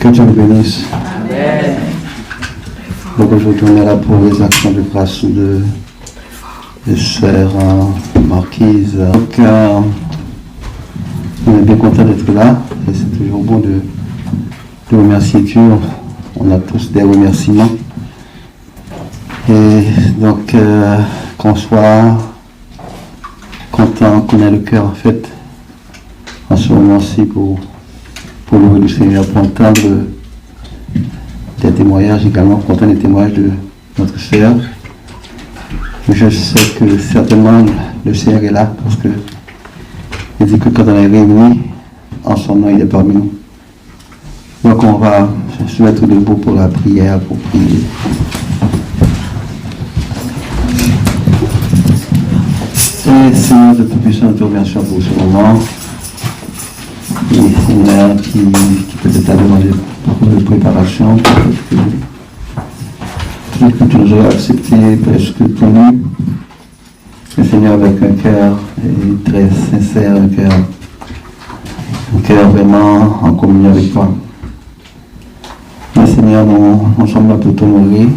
Que Dieu le bénisse. Amen. Donc aujourd'hui on est là pour les actions de grâce de sœur Marquise. Donc on est bien content d'être là et c'est toujours bon de remercier Dieu. On a tous des remerciements. Et donc qu'on soit content, qu'on ait le cœur en fait en ce moment-ci pour l'œuvre du Seigneur, pour entendre des témoignages également, pour entendre les témoignages de notre sœur. Je sais que certainement le Seigneur est là parce que il dit que quand on est réunis en son nom, il est parmi nous. Donc on va se mettre debout pour la prière, pour prier. Et Seigneur de Tout-Puissant, nous te remercions pour ce moment. Et Seigneur qui peut-être a demandé beaucoup de préparation, peut-être que tu nous aurais accepté presque connu. Mais Seigneur, avec un cœur très sincère, un cœur vraiment en communion avec toi. Mais Seigneur, nous sommes là pour t'honorer,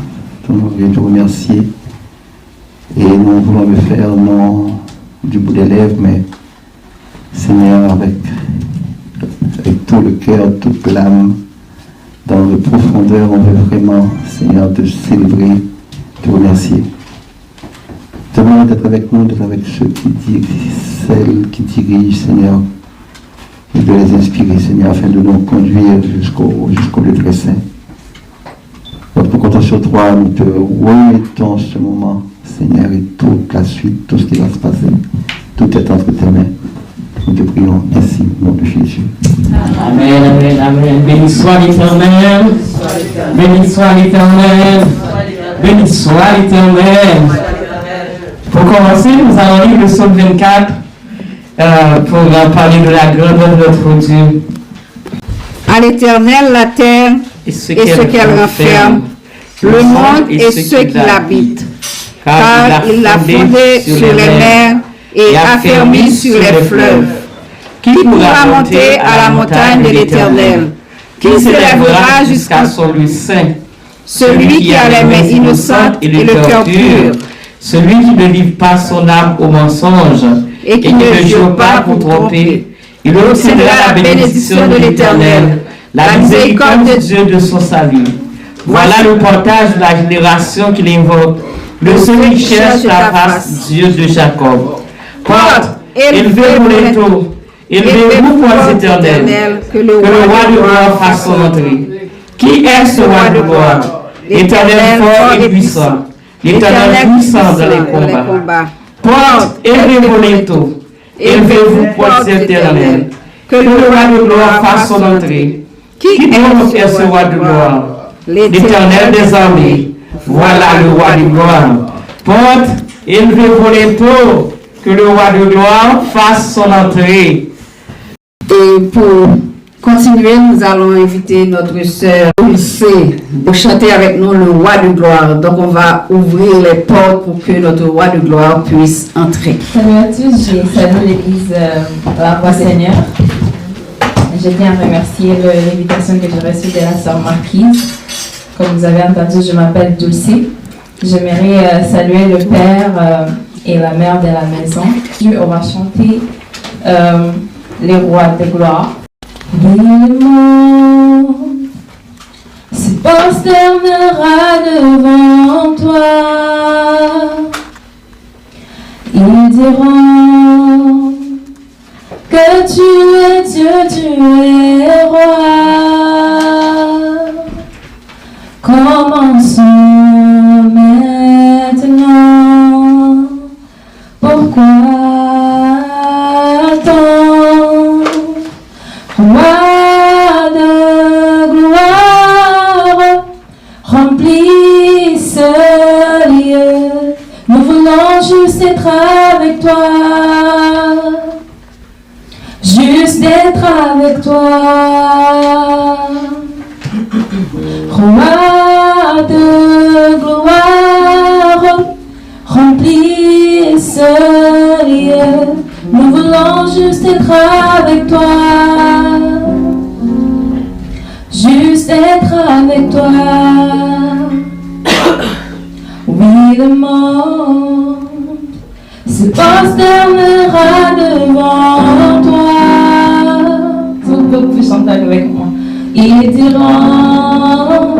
te remercier. Et nous voulons le faire non du bout des lèvres, mais Seigneur, avec tout le cœur, toute l'âme, dans les profondeurs, on veut vraiment, Seigneur, te célébrer, te remercier. Te demander d'être avec nous, d'être avec celles qui dirigent, Seigneur, et de les inspirer, Seigneur, afin de nous conduire jusqu'au lieu très saint. Donc, pour compter sur toi, nous te remettons ce moment, Seigneur, et toute la suite, tout ce qui va se passer, tout est entre tes mains. Nous te prions ainsi, au nom de Jésus. Amen, amen, amen. Béni soit l'Éternel. Béni soit l'Éternel. Béni soit l'Éternel. Pour commencer, nous allons lire le psaume 24 pour parler de la grandeur de notre Dieu. À l'Éternel, la terre et ce qu'elle renferme, le monde et ceux qui l'habitent. Car il l'a fondé sur les mers et affermi sur les fleuves. Qui pourra monter à la montagne de l'Éternel? Qui s'élèvera jusqu'à son lieu saint? Celui qui a les mains innocentes et le cœur pur. Celui qui ne livre pas son âme au mensonge et qui ne jure pas pour tromper. Il obtiendra la bénédiction de l'Éternel, la miséricorde de Dieu de son salut. Voilà le portage de la génération qui l'invoque, de ceux qui cherchent la face, Dieu de Jacob. Porte, élevez-vous les taux, élevez-vous pour l'Éternel, que le roi de gloire fasse son entrée. Qui est ce roi de gloire? L'Éternel fort et puissant, l'Éternel puissant dans les combats. Porte, élevez-vous les taux, élevez-vous pour l'Éternel, que le roi de gloire fasse son entrée. Qui donc est ce roi de gloire? L'Éternel des armées, voilà le roi de gloire. Porte, élevez-vous les taux, que le roi de gloire fasse son entrée. Et pour continuer, nous allons inviter notre sœur Dulce pour chanter avec nous le roi de gloire. Donc on va ouvrir les portes pour que notre roi de gloire puisse entrer. Salut à tous, j'ai salué l'église La Voix Seigneur. Je tiens à remercier l'invitation que j'ai reçue de la sœur Marquise. Comme vous avez entendu, je m'appelle Dulce. J'aimerais saluer le père et la mère de la maison. On va chanter les rois de gloire. Le monde se prosternera devant toi. Ils diront que tu es Dieu, tu es roi. Commençons maintenant. Pourquoi attendre? Roi de gloire, remplis ce lieu. Nous voulons juste être avec toi. Juste être avec toi. Roi de gloire, remplis ce lieu. Nous voulons juste être avec toi. Juste juste être avec toi. Oui, le monde se prosternera devant toi. Vous pouvez chanter avec moi. Ils diront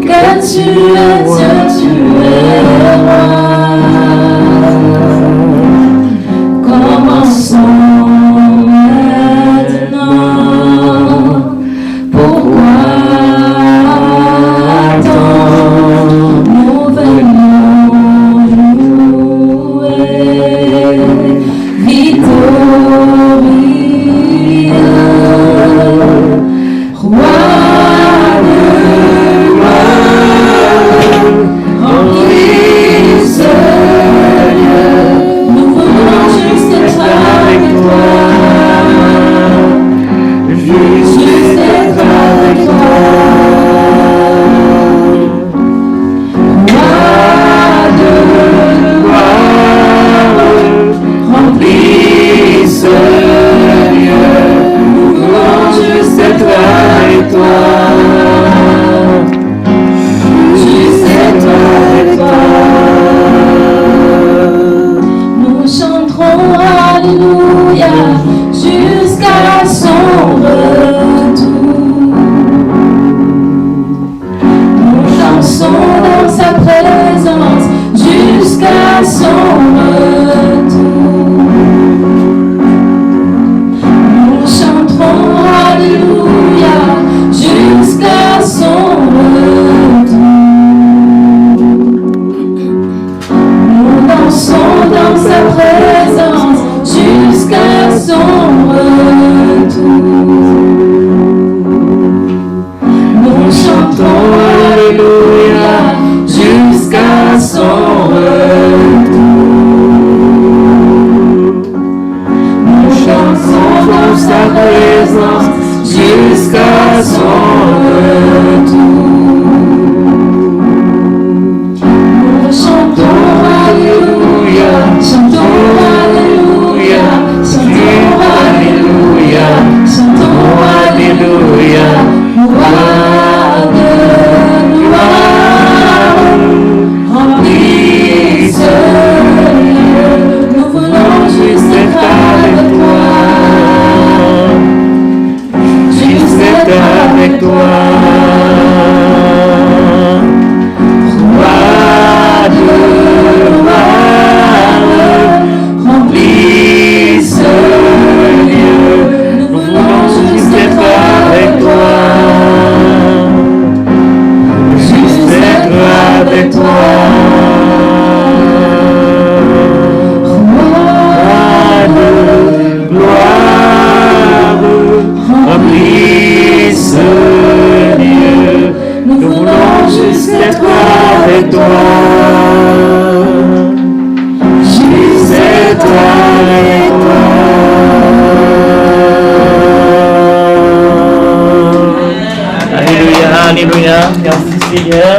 que tu es Dieu, tu es roi. Commençons maintenant. Pourquoi attendre? Nous venons louer victorieux, roi de gloire, remplis ce lieu. Nous voulons juste être avec toi. Juste être avec toi. Roi de gloire, remplis ce lieu. Nous voulons juste être avec toi. Juste être avec toi. Nous chanterons Alléluia jusqu'à son retour. Nous dansons dans sa présence jusqu'à son retour. Nous chanterons Alléluia jusqu'à son retour. Nous dansons dans sa présence jusqu'à son retour. Nous chantons Alléluia jusqu'à son retour. Nous chantons dans sa présence jusqu'à son retour. Nous chantons Alléluia, chantons Alléluia, chantons Alléluia, chantons Alléluia, roi de gloire, remplis ce lieu. Nous voulons juste être avec toi, juste être avec toi. Roi de gloire, remplis ce lieu. Nous voulons juste être avec toi. Juste être avec toi. Roi de gloire, remplis ce lieu. Nous voulons juste être avec toi. Juste être avec toi. Alléluia, alléluia. Merci Seigneur.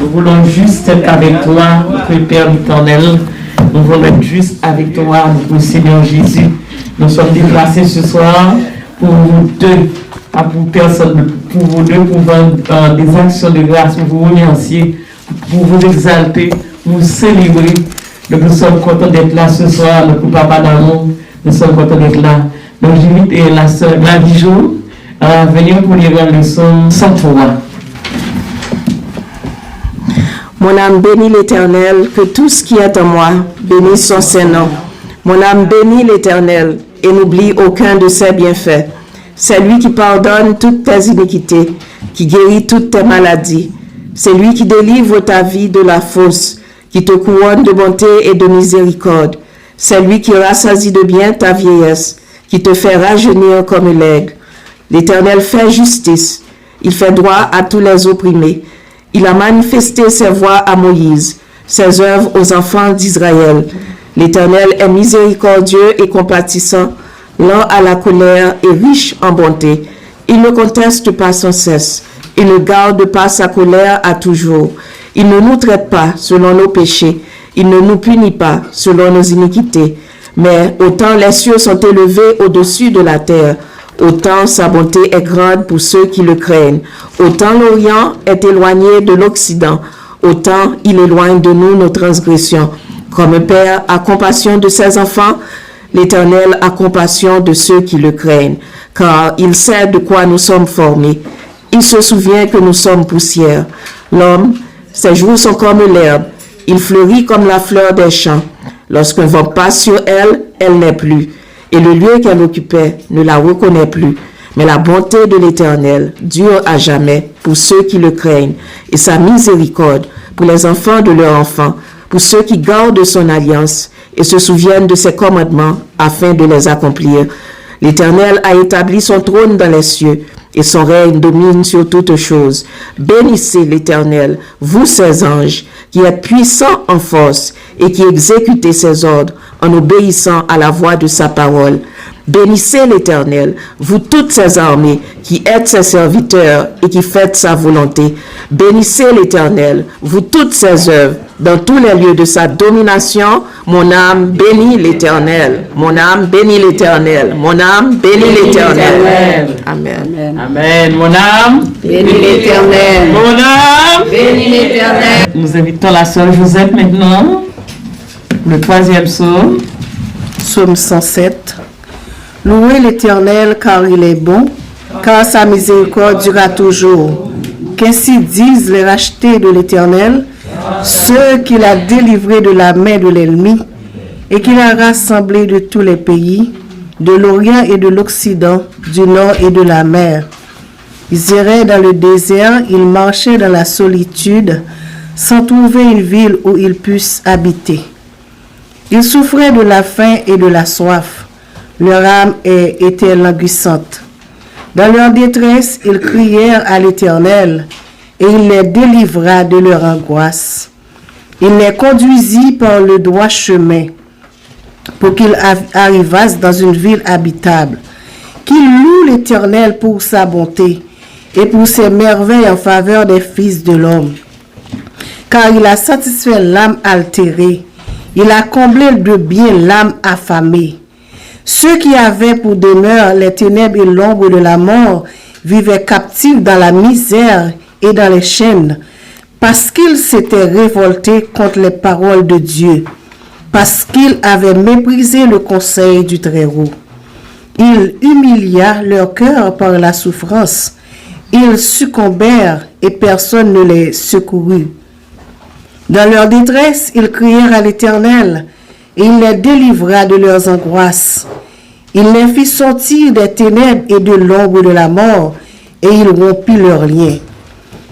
Nous voulons juste être avec toi, notre Père éternel. Nous voulons être juste avec toi, notre Seigneur Jésus. Nous sommes déplacés ce soir pour vous deux, pas pour personne, pour vous deux, pour vendre des actions de grâce, pour vous remercier, pour vous exalter, pour vous célébrer. Donc nous sommes contents d'être là ce soir, notre papa d'amour, nous sommes contents d'être là. Donc j'invite la sœur Gladys Jo à venir pour lire le psaume 103. Mon âme bénit l'Éternel, que tout ce qui est en moi bénisse son Saint-Nom. Mon âme bénit l'Éternel et n'oublie aucun de ses bienfaits. C'est lui qui pardonne toutes tes iniquités, qui guérit toutes tes maladies. C'est lui qui délivre ta vie de la fosse, qui te couronne de bonté et de miséricorde. C'est lui qui rassasie de bien ta vieillesse, qui te fait rajeunir comme l'aigle. L'Éternel fait justice, il fait droit à tous les opprimés. Il a manifesté ses voies à Moïse, ses œuvres aux enfants d'Israël. L'Éternel est miséricordieux et compatissant, lent à la colère et riche en bonté. Il ne conteste pas sans cesse, il ne garde pas sa colère à toujours. Il ne nous traite pas selon nos péchés, il ne nous punit pas selon nos iniquités. Mais autant les cieux sont élevés au-dessus de la terre, Autant sa bonté est grande pour ceux qui le craignent. Autant l'Orient est éloigné de l'Occident, autant il éloigne de nous nos transgressions. Comme un père a compassion de ses enfants, l'Éternel a compassion de ceux qui le craignent, car il sait de quoi nous sommes formés. Il se souvient que nous sommes poussière. L'homme, ses jours sont comme l'herbe. Il fleurit comme la fleur des champs. Lorsqu'un vent passe sur elle, elle n'est plus. Et le lieu qu'elle occupait ne la reconnaît plus. Mais la bonté de l'Éternel dure à jamais pour ceux qui le craignent, et sa miséricorde pour les enfants de leurs enfants, pour ceux qui gardent son alliance et se souviennent de ses commandements afin de les accomplir. L'Éternel a établi son trône dans les cieux, et son règne domine sur toutes choses. Bénissez l'Éternel, vous ses anges, qui êtes puissants en force et qui exécutez ses ordres en obéissant à la voix de sa parole. Bénissez l'Éternel, vous toutes ses armées, qui êtes ses serviteurs et qui faites sa volonté. Bénissez l'Éternel, vous toutes ses œuvres, dans tous les lieux de sa domination. Mon âme bénit l'Éternel. Mon âme bénit l'Éternel. Mon âme bénit l'Éternel. Amen. Amen. Mon âme Bénis l'Éternel. Mon âme Bénis l'Éternel. Nous invitons la sœur Josette maintenant. Le 3e psaume. Psaume 107. Louez l'Éternel car il est bon, car sa miséricorde durera toujours. Qu'ainsi disent les rachetés de l'Éternel, ceux qu'il a délivrés de la main de l'ennemi, et qu'il a rassemblés de tous les pays, de l'Orient et de l'Occident, du Nord et de la mer. Ils iraient dans le désert, ils marchaient dans la solitude, sans trouver une ville où ils puissent habiter. Ils souffraient de la faim et de la soif. Leur âme était languissante. Dans leur détresse, ils crièrent à l'Éternel, et il les délivra de leur angoisse. Il les conduisit par le droit chemin, pour qu'ils arrivassent dans une ville habitable. Qu'ils louent l'Éternel pour sa bonté, et pour ses merveilles en faveur des fils de l'homme. Car il a satisfait l'âme altérée, il a comblé de bien l'âme affamée. Ceux qui avaient pour demeure les ténèbres et l'ombre de la mort vivaient captifs dans la misère et dans les chaînes, parce qu'ils s'étaient révoltés contre les paroles de Dieu, parce qu'ils avaient méprisé le conseil du Très-Haut. Il humilia leur cœur par la souffrance. Ils succombèrent et personne ne les secourut. Dans leur détresse, ils crièrent à l'Éternel, et il les délivra de leurs angoisses. Il les fit sortir des ténèbres et de l'ombre de la mort, et il rompit leurs liens.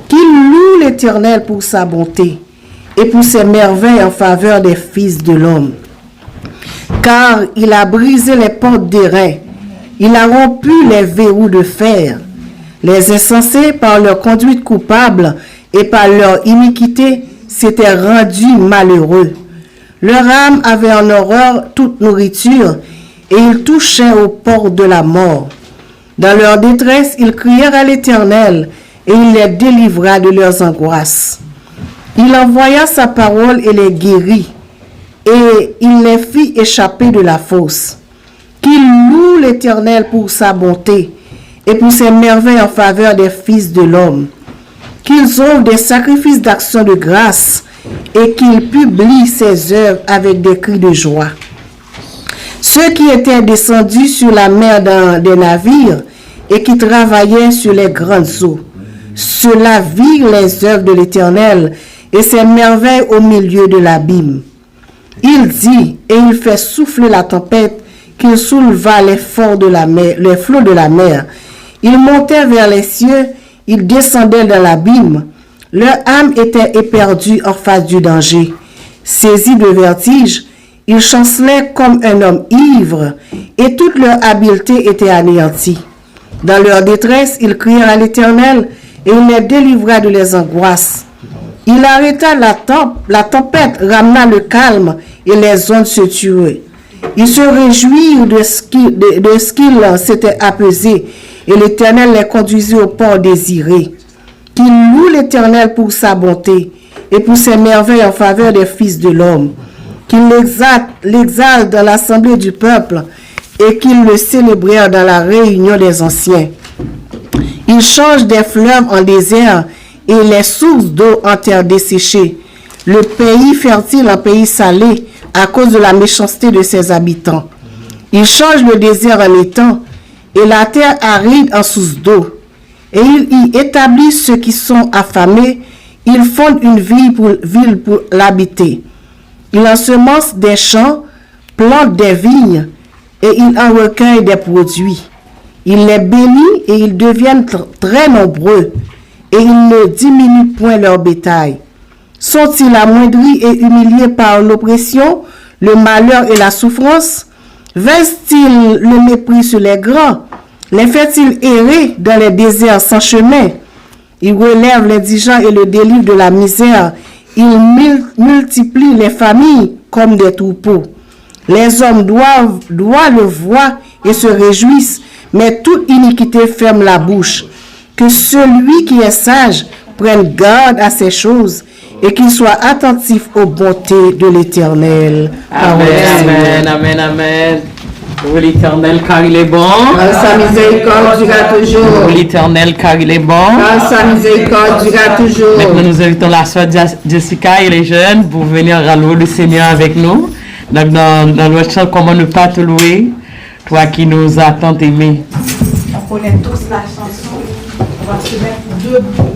Qu'il loue l'Éternel pour sa bonté, et pour ses merveilles en faveur des fils de l'homme. Car il a brisé les portes d'airain, il a rompu les verrous de fer. Les insensés, par leur conduite coupable et par leur iniquité, s'étaient rendus malheureux. Leur âme avait en horreur toute nourriture, et ils touchaient aux portes de la mort. Dans leur détresse, ils crièrent à l'Éternel, et il les délivra de leurs angoisses. Il envoya sa parole et les guérit, et il les fit échapper de la fosse. Qu'il loue l'Éternel pour sa bonté, et pour ses merveilles en faveur des fils de l'homme. Qu'ils offrent des sacrifices d'action de grâce, et qu'il publie ses œuvres avec des cris de joie. Ceux qui étaient descendus sur la mer dans des navires et qui travaillaient sur les grandes eaux, ceux-là virent les œuvres de l'Éternel et ses merveilles au milieu de l'abîme. Il dit, et il fait souffler la tempête, qu'il souleva les flots de la mer. Ils montaient vers les cieux, ils descendaient dans l'abîme. Leur âme était éperdue en face du danger. Saisis de vertige, ils chancelaient comme un homme ivre, et toute leur habileté était anéantie. Dans leur détresse, ils crièrent à l'Éternel, et il les délivra de leurs angoisses. Il arrêta la tempête, ramena le calme, et les ondes se tuaient. Ils se réjouirent de ce qu'ils s'étaient apaisés, et l'Éternel les conduisit au port désiré. Qu'il loue l'Éternel pour sa bonté et pour ses merveilles en faveur des fils de l'homme. Qu'il l'exalte dans l'assemblée du peuple et qu'ils le célébrèrent dans la réunion des anciens. Il change des fleuves en désert et les sources d'eau en terre desséchée. Le pays fertile en pays salé à cause de la méchanceté de ses habitants. Il change le désert en étang et la terre aride en source d'eau. Et il y établit ceux qui sont affamés. Il fonde une ville pour l'habiter. Il ensemence des champs, plante des vignes et il en recueille des produits. Il les bénit et ils deviennent très nombreux et il ne diminue point leur bétail. Sont-ils amoindris et humiliés par l'oppression, le malheur et la souffrance? Versent-ils le mépris sur les grands? Les fait-il errer dans les déserts sans chemin? Il relève l'indigent et le délivre de la misère. Il multiplie les familles comme des troupeaux. Les hommes doivent le voir et se réjouissent, mais toute iniquité ferme la bouche. Que celui qui est sage prenne garde à ces choses et qu'il soit attentif aux bontés de l'Éternel. Amen, amen, amen, amen. Louez l'Éternel car il est bon. Sa miséricorde durera toujours. Louez l'Éternel car il est bon. Sa miséricorde durera toujours. Maintenant, nous invitons la soeur Jessica et les jeunes pour venir louer le Seigneur avec nous. Donc, dans le chant, comment ne pas te louer, toi qui nous as tant aimés. On connaît tous la chanson. On va se mettre debout.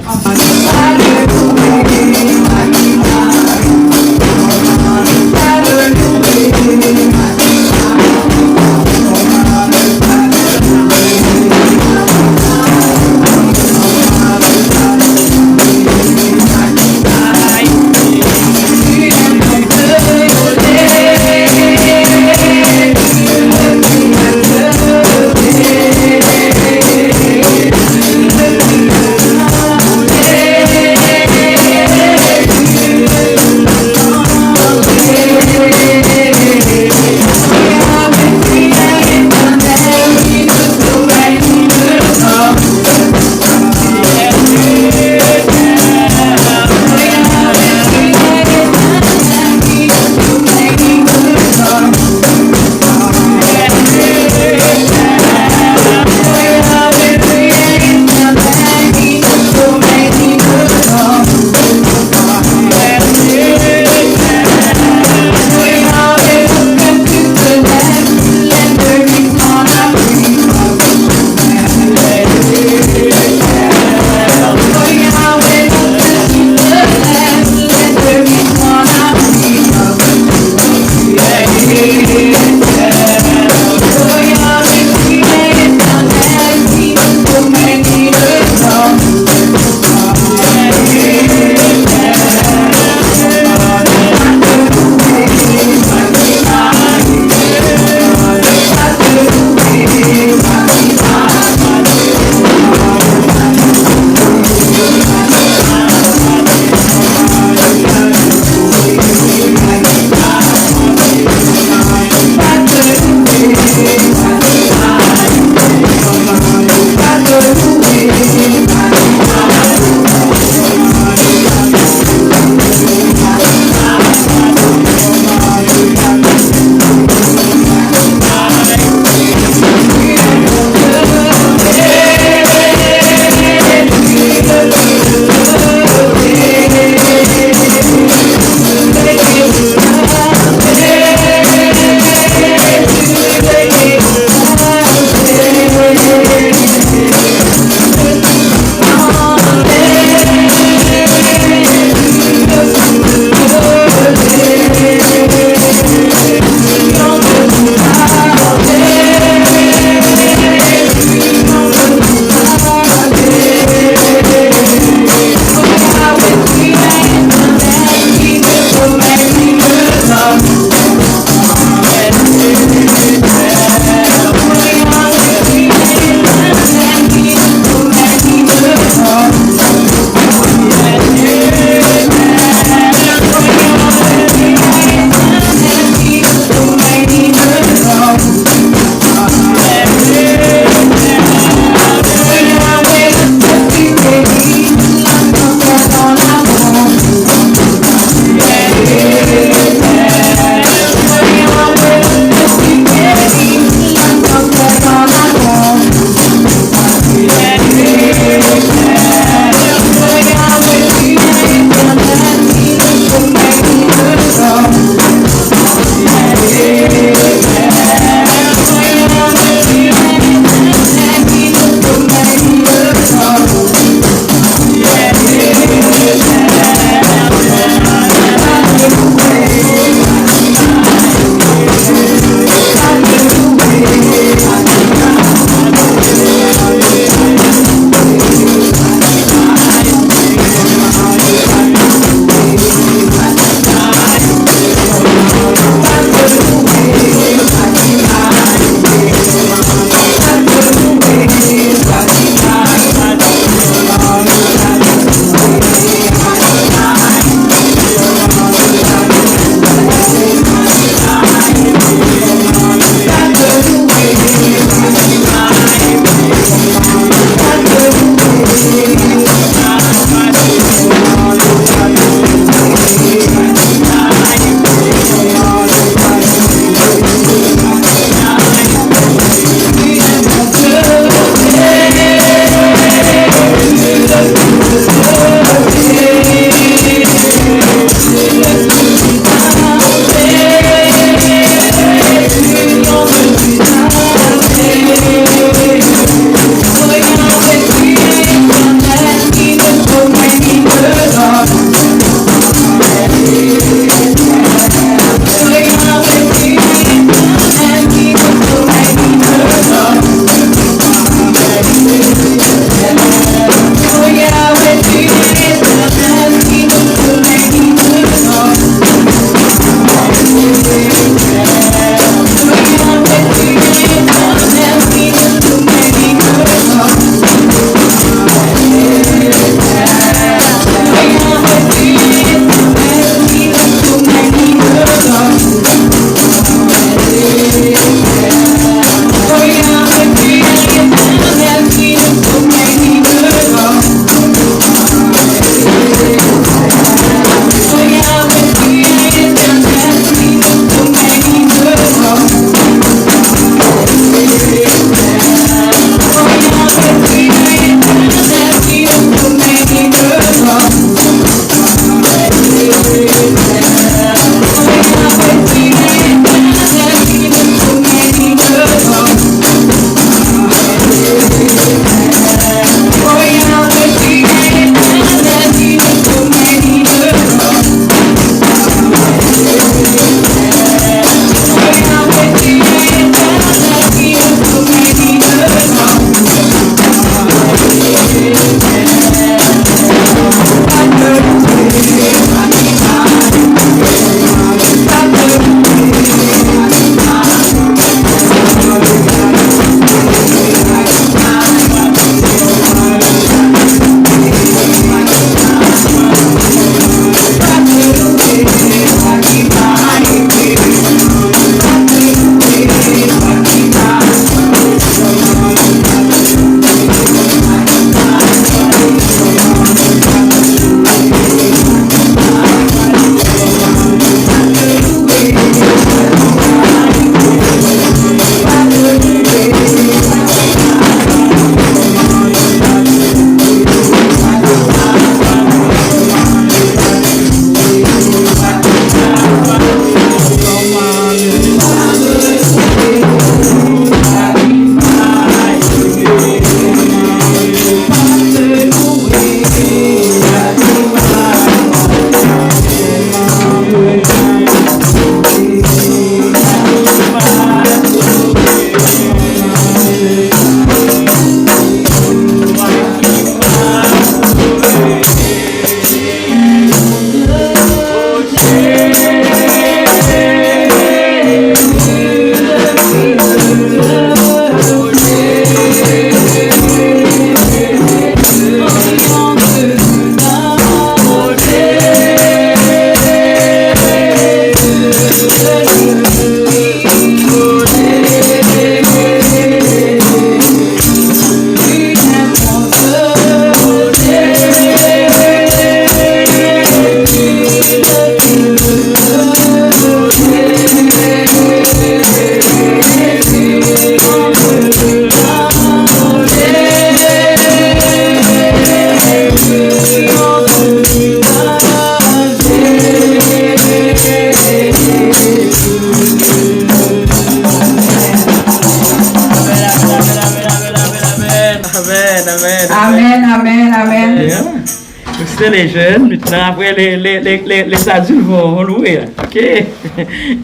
Amen, amen, amen. Yeah. Donc, c'était les jeunes. Maintenant, après, les adultes vont louer. OK?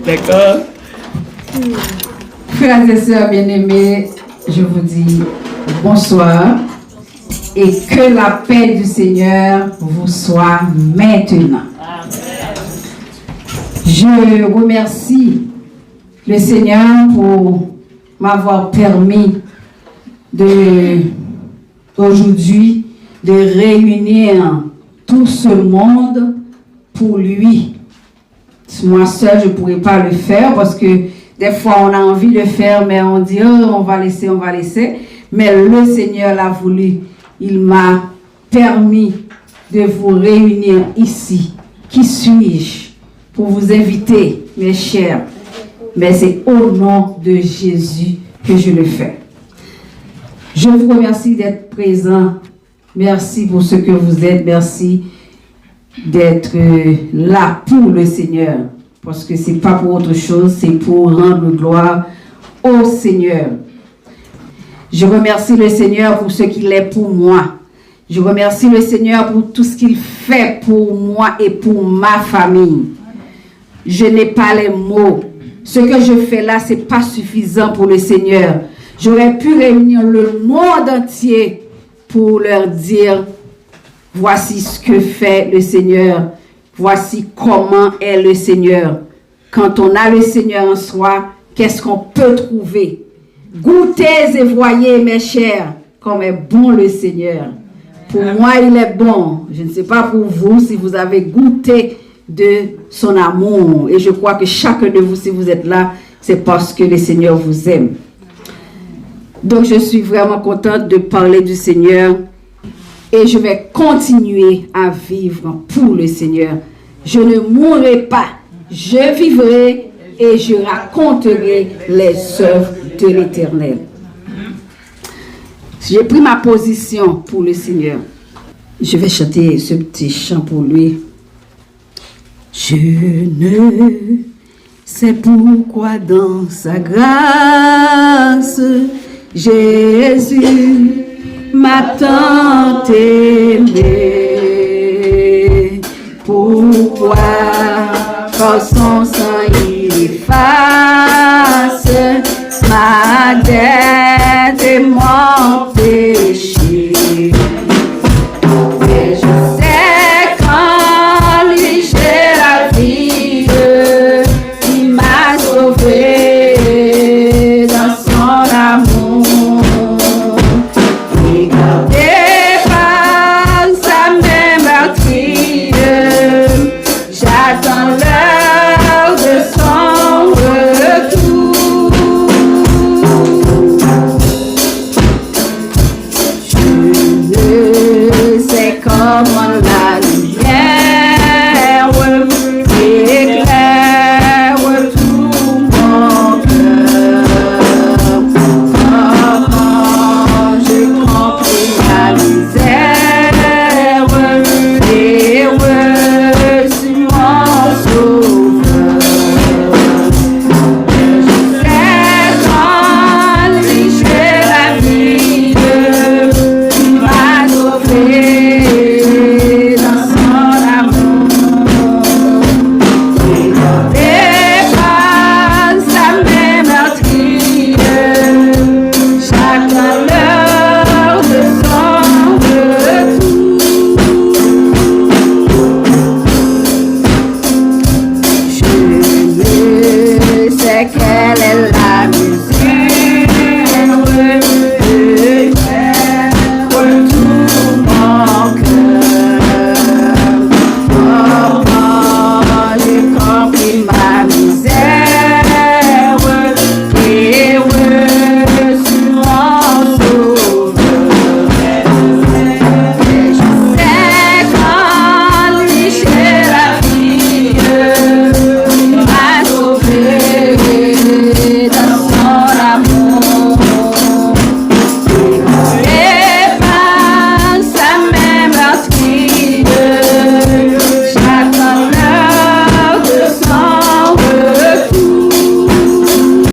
D'accord. Frères et sœurs bien-aimés, je vous dis bonsoir et que la paix du Seigneur vous soit maintenant. Je remercie le Seigneur pour m'avoir permis aujourd'hui de réunir tout ce monde pour lui. Moi seule, je ne pourrais pas le faire parce que des fois on a envie de le faire, mais on dit oh, on va laisser. Mais le Seigneur l'a voulu. Il m'a permis de vous réunir ici. Qui suis-je pour vous inviter, mes chers? Mais c'est au nom de Jésus que je le fais. Je vous remercie d'être présents. Merci pour ce que vous êtes. Merci d'être là pour le Seigneur. Parce que ce n'est pas pour autre chose, c'est pour rendre gloire au Seigneur. Je remercie le Seigneur pour ce qu'il est pour moi. Je remercie le Seigneur pour tout ce qu'il fait pour moi et pour ma famille. Je n'ai pas les mots. Ce que je fais là, ce n'est pas suffisant pour le Seigneur. J'aurais pu réunir le monde entier pour leur dire, voici ce que fait le Seigneur. Voici comment est le Seigneur. Quand on a le Seigneur en soi, qu'est-ce qu'on peut trouver? Goûtez et voyez, mes chers, comme est bon le Seigneur. Pour moi, il est bon. Je ne sais pas pour vous si vous avez goûté de son amour. Et je crois que chacun de vous, si vous êtes là, c'est parce que le Seigneur vous aime. Donc, je suis vraiment contente de parler du Seigneur. Et je vais continuer à vivre pour le Seigneur. Je ne mourrai pas. Je vivrai et je raconterai les œuvres de l'Éternel. J'ai pris ma position pour le Seigneur. Je vais chanter ce petit chant pour lui. Je ne sais pourquoi dans sa grâce, Jésus m'a tant aimé. Pourquoi par son sang il efface ma dette et mon péché. Et je